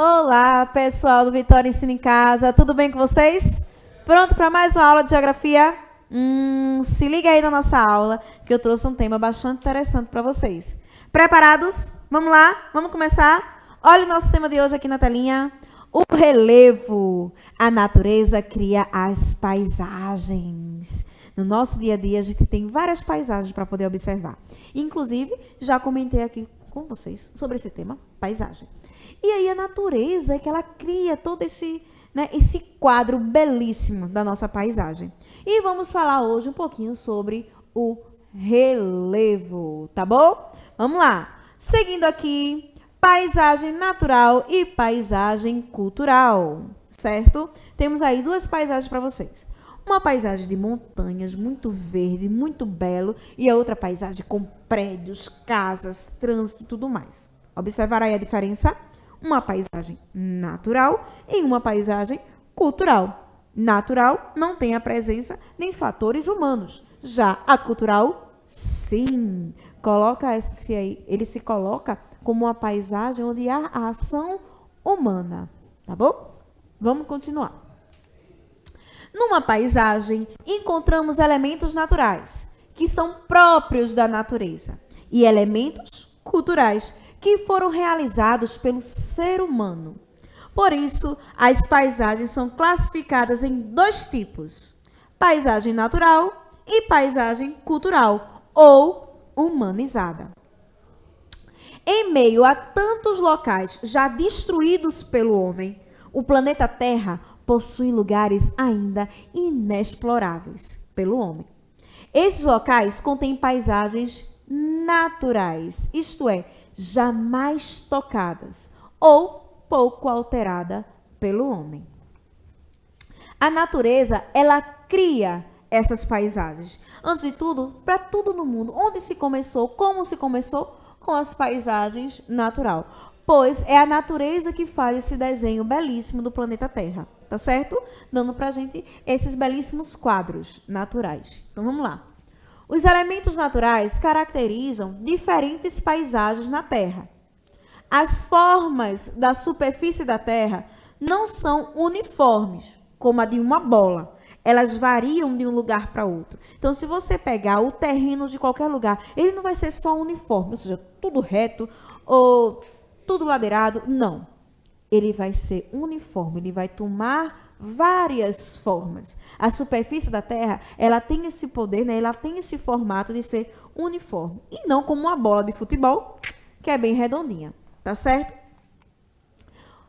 Olá, pessoal do Vitória Ensina em Casa, tudo bem com vocês? Pronto para mais uma aula de geografia? Se liga aí na nossa aula, que eu trouxe um tema bastante interessante para vocês. Preparados? Vamos lá? Vamos começar? Olha o nosso tema de hoje aqui na telinha. O relevo. A natureza cria as paisagens. No nosso dia a dia, a gente tem várias paisagens para poder observar. Inclusive, já comentei aqui com vocês sobre esse tema, paisagem. E aí a natureza é que ela cria todo esse quadro belíssimo da nossa paisagem. E vamos falar hoje um pouquinho sobre o relevo, tá bom? Vamos lá. Seguindo aqui, paisagem natural e paisagem cultural, certo? Temos aí duas paisagens para vocês. Uma paisagem de montanhas, muito verde, muito belo, e a outra paisagem com prédios, casas, trânsito e tudo mais. Observar aí a diferença? Uma paisagem natural e uma paisagem cultural. Natural não tem a presença nem fatores humanos. Já a cultural, sim. Coloca-se aí, ele se coloca como uma paisagem onde há a ação humana. Tá bom? Vamos continuar. Numa paisagem, encontramos elementos naturais, que são próprios da natureza, e elementos culturais, que foram realizados pelo ser humano. Por isso, as paisagens são classificadas em dois tipos: paisagem natural e paisagem cultural, ou humanizada. Em meio a tantos locais já destruídos pelo homem, o planeta Terra possui lugares ainda inexploráveis pelo homem. Esses locais contêm paisagens naturais, isto é, jamais tocadas ou pouco alterada pelo homem. A natureza, ela cria essas paisagens. Antes de tudo, para tudo no mundo, onde se começou, como se começou? Com as paisagens natural. Pois é a natureza que faz esse desenho belíssimo do planeta Terra, tá certo? Dando pra gente esses belíssimos quadros naturais. Então vamos lá. Os elementos naturais caracterizam diferentes paisagens na Terra. As formas da superfície da Terra não são uniformes, como a de uma bola. Elas variam de um lugar para outro. Então, se você pegar o terreno de qualquer lugar, ele não vai ser só uniforme, ou seja, tudo reto ou tudo ladeirado. Não. Ele vai ser uniforme, ele vai tomar várias formas. A superfície da Terra, ela tem esse poder, né? Ela tem esse formato de ser uniforme. E não como uma bola de futebol, que é bem redondinha. Tá certo?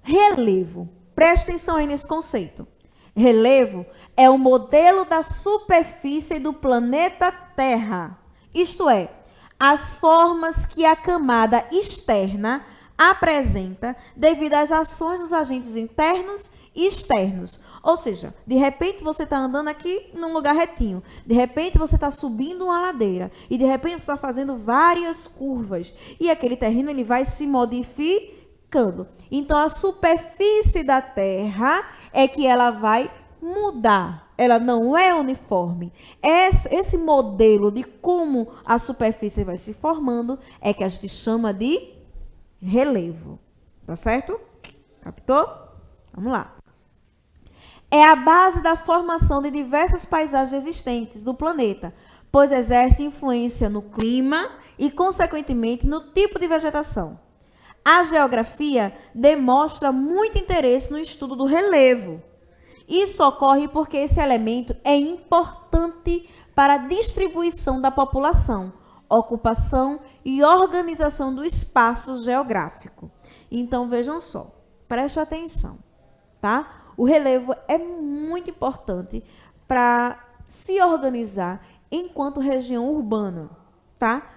Relevo. Presta atenção aí nesse conceito. Relevo é o modelo da superfície do planeta Terra. Isto é, as formas que a camada externa apresenta devido às ações dos agentes internos e externos. Ou seja, de repente você está andando aqui num lugar retinho, de repente você está subindo uma ladeira e de repente você está fazendo várias curvas e aquele terreno ele vai se modificando. Então a superfície da Terra é que ela vai mudar. Ela não é uniforme. Esse modelo de como a superfície vai se formando é que a gente chama de relevo. Tá certo? Captou? Vamos lá. É a base da formação de diversas paisagens existentes do planeta, pois exerce influência no clima e, consequentemente, no tipo de vegetação. A geografia demonstra muito interesse no estudo do relevo. Isso ocorre porque esse elemento é importante para a distribuição da população, ocupação e organização do espaço geográfico. Então, vejam só, preste atenção, tá? O relevo é muito importante para se organizar enquanto região urbana, tá?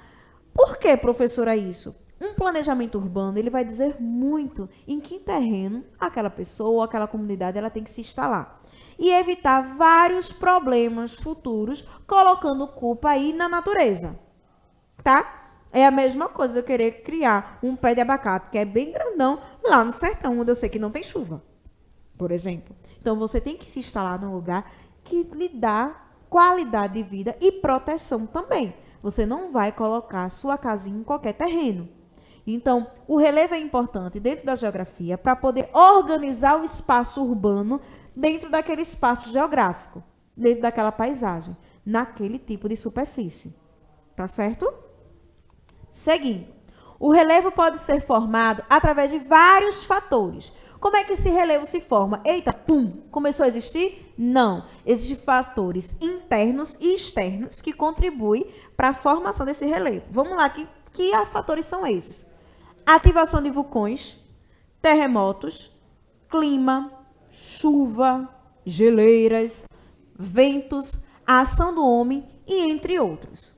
Por que, professora, isso? Um planejamento urbano, ele vai dizer muito em que terreno aquela pessoa ou aquela comunidade ela tem que se instalar. E evitar vários problemas futuros, colocando culpa aí na natureza, tá? É a mesma coisa eu querer criar um pé de abacate, que é bem grandão, lá no sertão, onde eu sei que não tem chuva, por exemplo. Então, você tem que se instalar num lugar que lhe dá qualidade de vida e proteção também. Você não vai colocar a sua casinha em qualquer terreno. Então, o relevo é importante dentro da geografia para poder organizar o espaço urbano dentro daquele espaço geográfico, dentro daquela paisagem, naquele tipo de superfície. Tá certo? Seguindo. O relevo pode ser formado através de vários fatores. Como é que esse relevo se forma? Eita, pum, começou a existir? Não. Existem fatores internos e externos que contribuem para a formação desse relevo. Vamos lá, que fatores são esses? Ativação de vulcões, terremotos, clima, chuva, geleiras, ventos, a ação do homem e entre outros.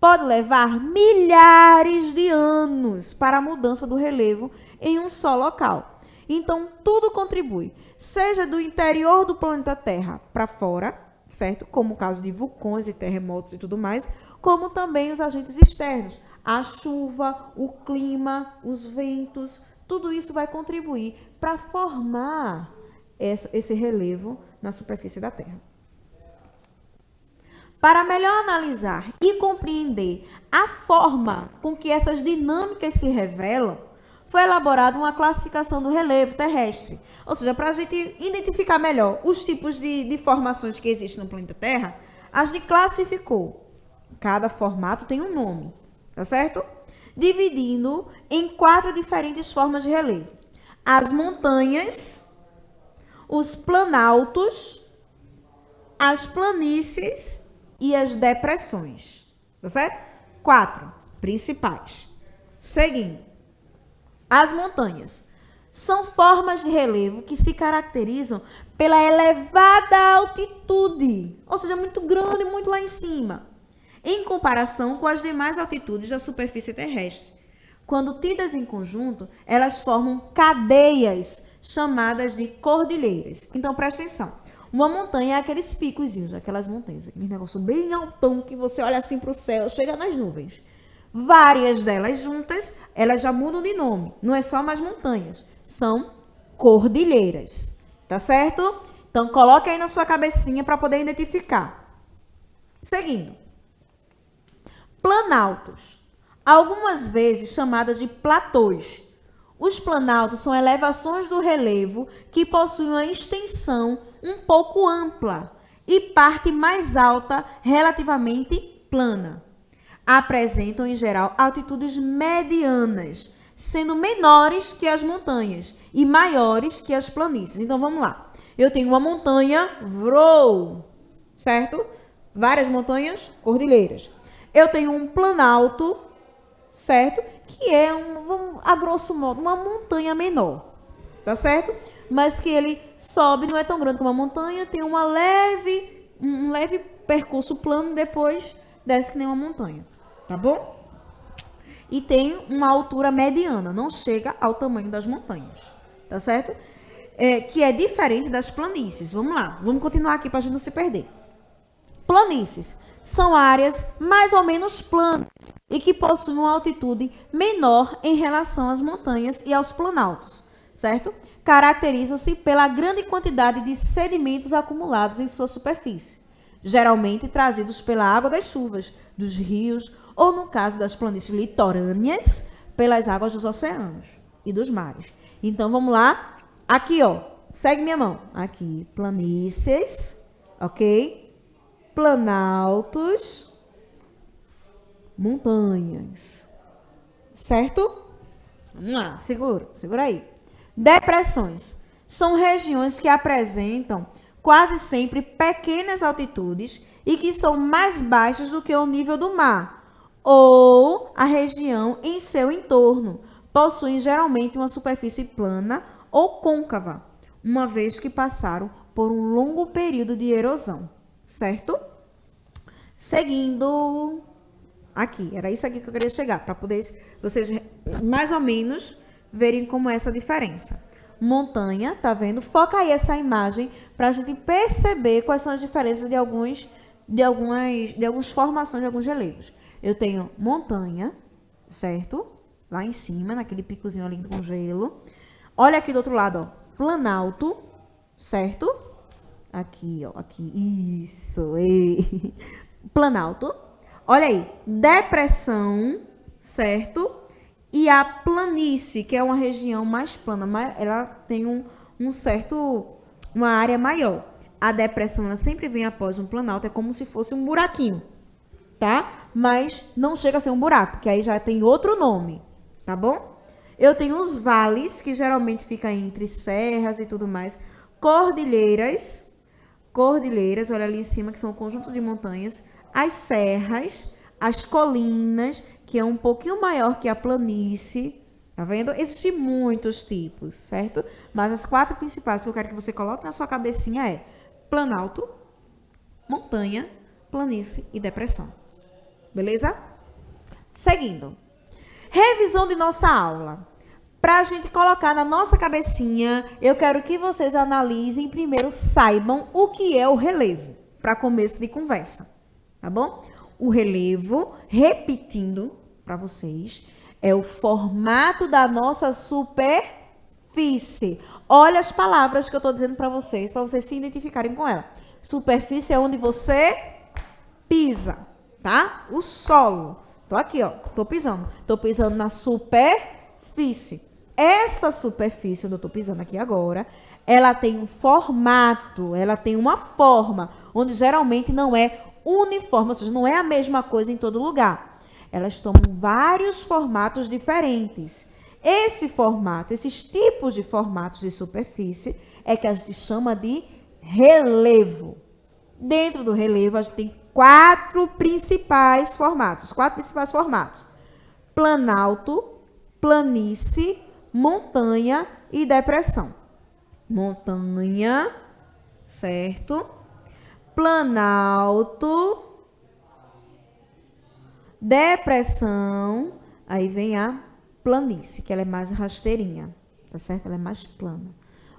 Pode levar milhares de anos para a mudança do relevo em um só local. Então, tudo contribui, seja do interior do planeta Terra para fora, certo? Como o caso de vulcões e terremotos e tudo mais, como também os agentes externos, a chuva, o clima, os ventos, tudo isso vai contribuir para formar esse relevo na superfície da Terra. Para melhor analisar e compreender a forma com que essas dinâmicas se revelam, foi elaborada uma classificação do relevo terrestre. Ou seja, para a gente identificar melhor os tipos de formações que existem no planeta Terra, a gente classificou. Cada formato tem um nome, tá certo? Dividindo em 4 diferentes formas de relevo. As montanhas, os planaltos, as planícies e as depressões, tá certo? 4 principais. Seguindo. As montanhas são formas de relevo que se caracterizam pela elevada altitude, ou seja, muito grande, muito lá em cima, em comparação com as demais altitudes da superfície terrestre. Quando tidas em conjunto, elas formam cadeias chamadas de cordilheiras. Então, presta atenção. Uma montanha é aqueles picozinhos, aquelas montanhas, aquele negócio bem altão que você olha assim para o céu, chega nas nuvens. Várias delas juntas, elas já mudam de nome. Não é só mais montanhas, são cordilheiras. Tá certo? Então, coloque aí na sua cabecinha para poder identificar. Seguindo. Planaltos. Algumas vezes chamadas de platôs. Os planaltos são elevações do relevo que possuem uma extensão um pouco ampla e parte mais alta relativamente plana. Apresentam, em geral, altitudes medianas, sendo menores que as montanhas e maiores que as planícies. Então, vamos lá. Eu tenho uma montanha, certo? Várias montanhas, cordilheiras. Eu tenho um planalto, certo? Que é, a grosso modo, uma montanha menor, tá certo? Mas que ele sobe, não é tão grande como uma montanha, tem um leve percurso plano, depois desce que nem uma montanha. Tá bom? E tem uma altura mediana, não chega ao tamanho das montanhas, tá certo? Que é diferente das planícies. Vamos lá, vamos continuar aqui para a gente não se perder. Planícies são áreas mais ou menos planas e que possuem uma altitude menor em relação às montanhas e aos planaltos, certo? Caracterizam-se pela grande quantidade de sedimentos acumulados em sua superfície, geralmente trazidos pela água das chuvas, dos rios, ou no caso das planícies litorâneas, pelas águas dos oceanos e dos mares. Então, vamos lá. Aqui, ó, segue minha mão. Aqui, planícies, ok? Planaltos, montanhas, certo? Vamos lá, segura aí. Depressões são regiões que apresentam quase sempre pequenas altitudes e que são mais baixas do que o nível do mar, ou a região em seu entorno. Possuem geralmente uma superfície plana ou côncava, uma vez que passaram por um longo período de erosão, certo? Seguindo aqui, era isso aqui que eu queria chegar, para poder vocês mais ou menos verem como é essa diferença. Montanha, tá vendo? Foca aí essa imagem para a gente perceber quais são as diferenças de algumas formações de alguns relevos. Eu tenho montanha, certo? Lá em cima, naquele picozinho ali com gelo. Olha aqui do outro lado, ó. Planalto, certo? Aqui, ó. Aqui, isso. Planalto. Olha aí. Depressão, certo? E a planície, que é uma região mais plana, ela tem uma área maior. A depressão, ela sempre vem após um planalto, é como se fosse um buraquinho, tá? Mas não chega a ser um buraco, porque aí já tem outro nome, tá bom? Eu tenho os vales, que geralmente fica entre serras e tudo mais. Cordilheiras, olha ali em cima, que são um conjunto de montanhas. As serras, as colinas, que é um pouquinho maior que a planície, tá vendo? Existem muitos tipos, certo? Mas as 4 principais que eu quero que você coloque na sua cabecinha é planalto, montanha, planície e depressão. Beleza? Seguindo. Revisão de nossa aula. Para a gente colocar na nossa cabecinha, eu quero que vocês analisem, primeiro saibam o que é o relevo, para começo de conversa, tá bom? O relevo, repetindo para vocês, é o formato da nossa superfície. Olha as palavras que eu estou dizendo para vocês se identificarem com ela. Superfície é onde você pisa, tá? O solo. Tô aqui, ó, tô pisando na superfície. Essa superfície onde eu tô pisando aqui agora, ela tem um formato, ela tem uma forma, onde geralmente não é uniforme, ou seja, não é a mesma coisa em todo lugar. Elas tomam vários formatos diferentes. Esse formato, esses tipos de formatos de superfície, é que a gente chama de relevo. Dentro do relevo, a gente tem 4 principais formatos. Planalto, planície, montanha e depressão. Montanha, certo? Planalto, depressão, aí vem a planície, que ela é mais rasteirinha, tá certo? Ela é mais plana.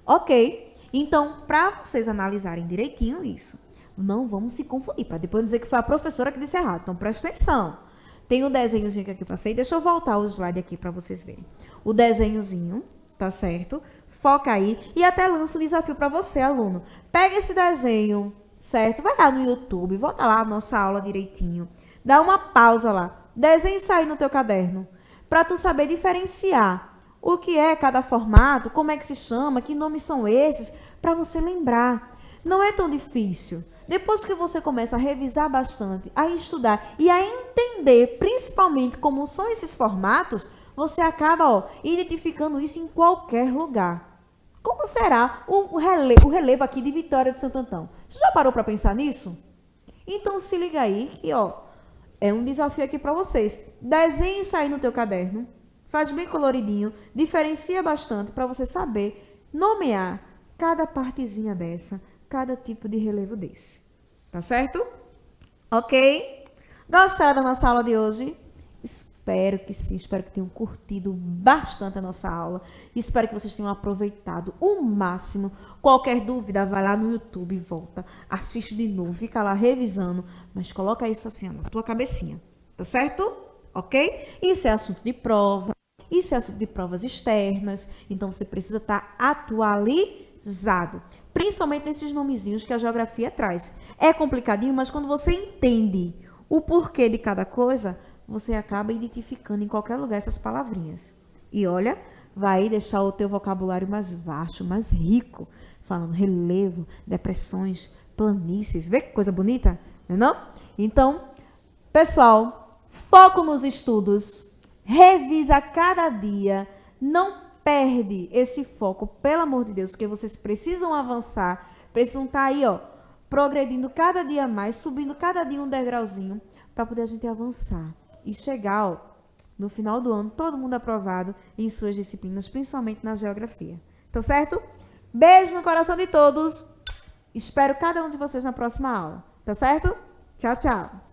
Ok, então, para vocês analisarem direitinho isso, não vamos se confundir, para depois dizer que foi a professora que disse errado. Então, presta atenção. Tem um desenhozinho que aqui eu passei. Deixa eu voltar o slide aqui para vocês verem. O desenhozinho, tá certo? Foca aí e até lanço o desafio para você, aluno. Pega esse desenho, certo? Vai lá no YouTube, volta lá a nossa aula direitinho. Dá uma pausa lá. Desenhe isso aí no teu caderno, para tu saber diferenciar o que é cada formato, como é que se chama, que nomes são esses, para você lembrar. Não é tão difícil. Depois que você começa a revisar bastante, a estudar e a entender principalmente como são esses formatos, você acaba identificando isso em qualquer lugar. Como será o relevo aqui de Vitória de Santo Antão? Você já parou para pensar nisso? Então se liga aí que é um desafio aqui para vocês. Desenhe isso aí no teu caderno, faz bem coloridinho, diferencia bastante para você saber nomear cada partezinha dessa, cada tipo de relevo desse. Tá certo? Ok? Gostaram da nossa aula de hoje? Espero que sim, espero que tenham curtido bastante a nossa aula. Espero que vocês tenham aproveitado o máximo. Qualquer dúvida, vai lá no YouTube e volta. Assiste de novo, fica lá revisando, mas coloca isso assim na tua cabecinha. Tá certo? Ok? Isso é assunto de prova. Isso é assunto de provas externas. Então, você precisa estar atualizado. Principalmente nesses nomezinhos que a geografia traz. É complicadinho, mas quando você entende o porquê de cada coisa, você acaba identificando em qualquer lugar essas palavrinhas. E olha, vai deixar o teu vocabulário mais vasto, mais rico. Falando relevo, depressões, planícies. Vê que coisa bonita? Não é não? Então, pessoal, foco nos estudos. Revisa cada dia. Não perde esse foco, pelo amor de Deus, porque vocês precisam avançar, precisam estar aí, progredindo cada dia mais, subindo cada dia um degrauzinho, para poder a gente avançar e chegar, no final do ano, todo mundo aprovado em suas disciplinas, principalmente na geografia. Tá certo? Beijo no coração de todos. Espero cada um de vocês na próxima aula. Tá certo? Tchau, tchau.